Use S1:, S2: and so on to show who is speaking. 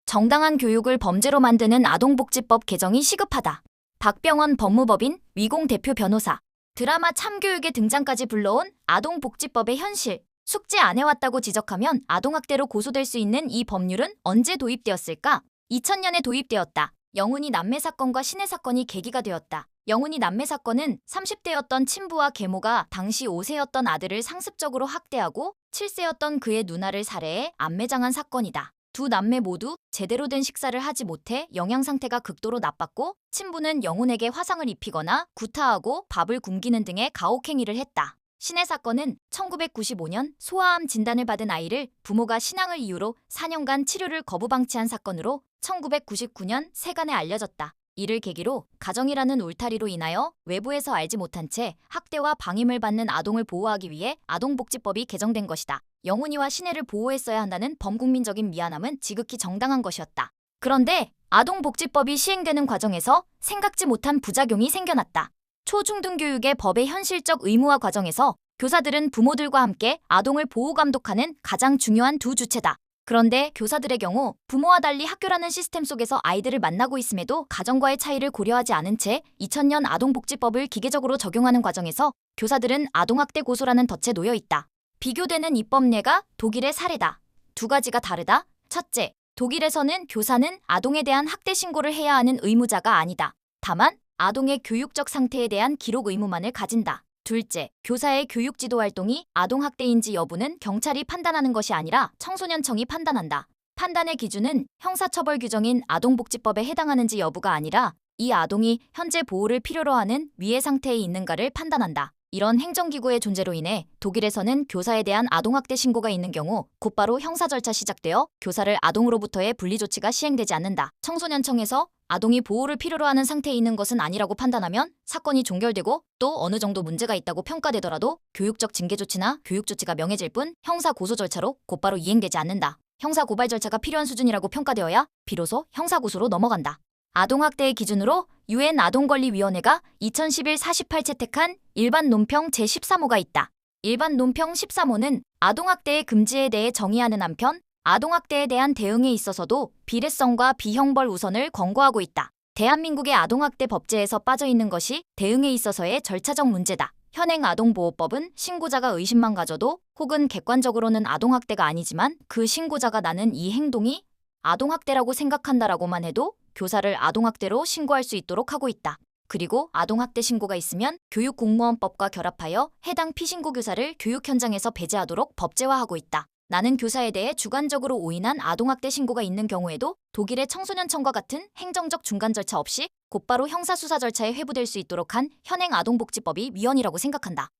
S1: 정당한 교육을 범죄로 만드는 아동복지법 개정이 시급하다. 박병원 법무법인 위공 대표 변호사. 드라마 참교육의 등장까지 불러온 아동복지법의 현실. 숙지 안 해왔다고 지적하면 아동학대로 고소될 수 있는 이 법률은 언제 도입되었을까? 2000년에 도입되었다. 영훈이 남매 사건과 신혜 사건이 계기가 되었다. 영훈이 남매 사건은 30대였던 친부와 계모가 당시 5세였던 아들을 상습적으로 학대하고 7세였던 그의 누나를 살해해 암매장한 사건이다. 두 남매 모두 제대로 된 식사를 하지 못해 영양 상태가 극도로 나빴고 친부는 영훈에게 화상을 입히거나 구타하고 밥을 굶기는 등의 가혹행위를 했다. 신혜 사건은 1995년 소아암 진단을 받은 아이를 부모가 신앙을 이유로 4년간 치료를 거부 방치한 사건으로 1999년 세간에 알려졌다. 이를 계기로 가정이라는 울타리로 인하여 외부에서 알지 못한 채 학대와 방임을 받는 아동을 보호하기 위해 아동복지법이 개정된 것이다. 영훈이와 신혜를 보호했어야 한다는 범국민적인 미안함은 지극히 정당한 것이었다. 그런데 아동복지법이 시행되는 과정에서 생각지 못한 부작용이 생겨났다. 초중등교육의 법의 현실적 의무화 과정에서 교사들은 부모들과 함께 아동을 보호감독하는 가장 중요한 두 주체다. 그런데 교사들의 경우 부모와 달리 학교라는 시스템 속에서 아이들을 만나고 있음에도 가정과의 차이를 고려하지 않은 채 2000년 아동복지법을 기계적으로 적용하는 과정에서 교사들은 아동학대 고소라는 덫에 놓여 있다. 비교되는 입법례가 독일의 사례다. 두 가지가 다르다. 첫째, 독일에서는 교사는 아동에 대한 학대 신고를 해야 하는 의무자가 아니다. 다만 아동의 교육적 상태에 대한 기록 의무만을 가진다. 둘째, 교사의 교육 지도 활동이 아동학대인지 여부는 경찰이 판단하는 것이 아니라 청소년청이 판단한다. 판단의 기준은 형사처벌 규정인 아동복지법에 해당하는지 여부가 아니라 이 아동이 현재 보호를 필요로 하는 위해 상태에 있는가를 판단한다. 이런 행정기구의 존재로 인해 독일에서는 교사에 대한 아동학대 신고가 있는 경우 곧바로 형사 절차 시작되어 교사를 아동으로부터의 분리조치가 시행되지 않는다. 청소년청에서 아동이 보호를 필요로 하는 상태에 있는 것은 아니라고 판단하면 사건이 종결되고 또 어느 정도 문제가 있다고 평가되더라도 교육적 징계 조치나 교육 조치가 명해질 뿐 형사 고소 절차로 곧바로 이행되지 않는다. 형사 고발 절차가 필요한 수준이라고 평가되어야 비로소 형사 고소로 넘어간다. 아동학대의 기준으로 UN 아동권리위원회가 2011 48 채택한 일반 논평 제13호가 있다. 일반 논평 13호는 아동학대의 금지에 대해 정의하는 한편 아동학대에 대한 대응에 있어서도 비례성과 비형벌 우선을 권고하고 있다. 대한민국의 아동학대 법제에서 빠져있는 것이 대응에 있어서의 절차적 문제다. 현행 아동보호법은 신고자가 의심만 가져도 혹은 객관적으로는 아동학대가 아니지만 그 신고자가 나는 이 행동이 아동학대라고 생각한다라고만 해도 교사를 아동학대로 신고할 수 있도록 하고 있다. 그리고 아동학대 신고가 있으면 교육공무원법과 결합하여 해당 피신고 교사를 교육 현장에서 배제하도록 법제화하고 있다. 나는 교사에 대해 주관적으로 오인한 아동학대 신고가 있는 경우에도 독일의 청소년청과 같은 행정적 중간 절차 없이 곧바로 형사수사 절차에 회부될 수 있도록 한 현행 아동복지법이 위헌이라고 생각한다.